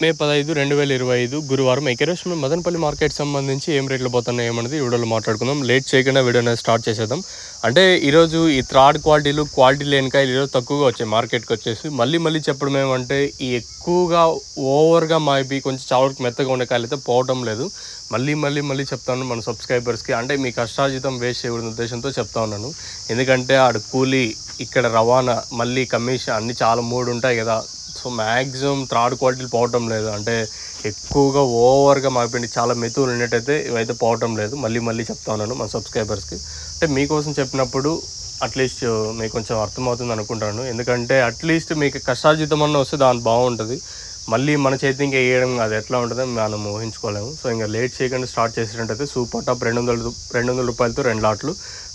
మే 15, 2025 గురువారం ఈరోజు మేము మదనపల్లి మార్కెట్ సంబంధించి ఏం రేట్లు పోతున్నాయి ఏమన్నది ఈ వీడియోలో మాట్లాడుకుందాం. లేట్ చేయకుండా వీడియోని స్టార్ట్ చేసేద్దాం. అంటే ఈరోజు ఈ థర్డ్ క్వాలిటీ లేని కాయలు ఈరోజు తక్కువగా వచ్చాయి మార్కెట్కి వచ్చేసి. మళ్ళీ చెప్పడం ఏమంటే ఈ ఎక్కువగా ఓవర్గా మాయిపోయి కొంచెం చాలా వరకు మెత్తగా ఉండే కాయలు అయితే పోవటం లేదు. మళ్ళీ చెప్తాను మన సబ్స్క్రైబర్స్కి, అంటే మీ కష్టార్జితం వేస్ట్ చేయకూడదు ఉద్దేశంతో చెప్తా ఉన్నాను. ఎందుకంటే ఆడు కూలీ, ఇక్కడ రవాణా, మళ్ళీ కమిషన్ అన్నీ చాలా 3 ఉంటాయి కదా. సో మ్యాక్సిమం థర్డ్ క్వాలిటీలు పోవటం లేదు. అంటే ఎక్కువగా ఓవర్గా మారిపోయింది, చాలా మెతువులు ఉన్నట్టయితే ఇవైతే పోవటం లేదు. మళ్ళీ చెప్తా ఉన్నాను మన సబ్స్క్రైబర్స్కి. అంటే మీకోసం చెప్పినప్పుడు అట్లీస్ట్ మీకు కొంచెం అర్థమవుతుంది అనుకుంటాను. ఎందుకంటే అట్లీస్ట్ మీకు కష్టార్జితం అన్న వస్తే దాని బాగుంటుంది. మళ్ళీ మన చేతి ఇంకా వేయడం అది ఎట్లా ఉంటుందో మనం ఊహించుకోలేము. సో ఇంకా లేట్ చేయకుండా స్టార్ట్ చేసేటట్టయితే సూపర్ టాప్ 200 రూపాయలతో 2 లాట్లు.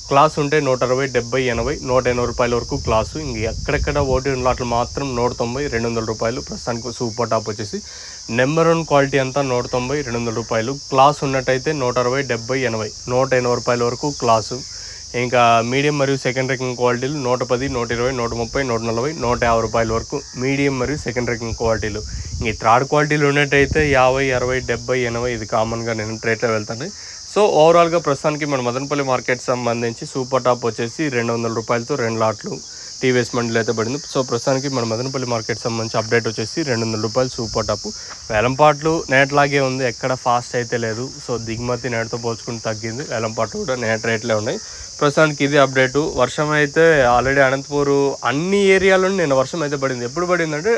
క్లాస్ ఉంటే 160, 70, 80, 180 రూపాయల వరకు క్లాసు. ఇంక ఎక్కడెక్కడ 1 లాట్లు మాత్రం 190, 200 రూపాయలు. ప్రస్తుతానికి సూపర్ టాప్ వచ్చేసి నెంబర్ 1 క్వాలిటీ అంతా 190, 200 రూపాయలు. క్లాస్ ఉన్నట్టయితే 160, 70, 80, 180 రూపాయల వరకు క్లాసు. ఇంకా మీడియం మరియు సెకండ్ రేకింగ్ క్వాలిటీలు 110, 120, 130, 140, 150 రూపాయల వరకు మీడియం మరియు సెకండ్ రేకింగ్ క్వాలిటీలు. ఇంక థర్డ్ క్వాలిటీలు ఉన్నట్టయితే 50, 60, 70, 80 ఇది కామన్గా నేను రేట్లో వెళ్తాను. సో ఓవరాల్గా ప్రస్తుతానికి మన మదనపల్లి మార్కెట్ సంబంధించి సూపర్ టాప్ వచ్చేసి 200 రూపాయలతో 2 లాట్లు టీవీఎస్ మండీలో అయితే పడింది. సో ప్రస్తుతానికి మన మదనపల్లి మార్కెట్ సంబంధించి అప్డేట్ వచ్చేసి 200 రూపాయలు సూపర్ టాప్. వేలంపాట్లు నేట్లాగే ఉంది, ఎక్కడ ఫాస్ట్ అయితే లేదు. సో దిగుమతి నేటితో పోల్చుకుని తగ్గింది, వేలంపాట్లు కూడా నేట్ రేట్లే ఉన్నాయి. ప్రస్తుతానికి ఇది అప్డేటు. వర్షం అయితే ఆల్రెడీ అనంతపూర్ అన్ని ఏరియాలో నిన్న వర్షం అయితే పడింది. ఎప్పుడు పడిందంటే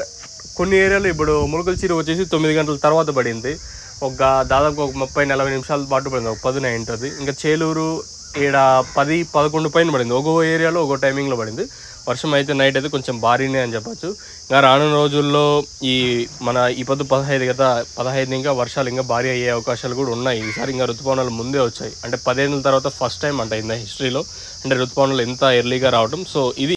కొన్ని ఏరియాలో ఇప్పుడు ములకల్చిరు వచ్చేసి 9 గంటల తర్వాత పడింది. దాదాపు 30-40 నిమిషాల పాటు పడింది, 10 ఉంటుంది. ఇంకా చేలూరు ఈడ 10-11 పైన పడింది. ఒక్కో ఏరియాలో ఒక్కో టైమింగ్లో పడింది. వర్షం అయితే నైట్ అయితే కొంచెం భారీనే అని చెప్పచ్చు. ఇంకా రానున్న రోజుల్లో ఈ పొద్దు 15 కదా, 15 ఇంకా వర్షాలు ఇంకా భారీ అయ్యే అవకాశాలు కూడా ఉన్నాయి. ఈసారి ఇంకా ఋతుపవనాలు ముందే వచ్చాయి. అంటే 10 ఏళ్ళ తర్వాత ఫస్ట్ టైం అంట ఇన్ హిస్టరీలో అంటే ఋతుపవనాలు ఎంత ఎర్లీగా రావడం. సో ఇది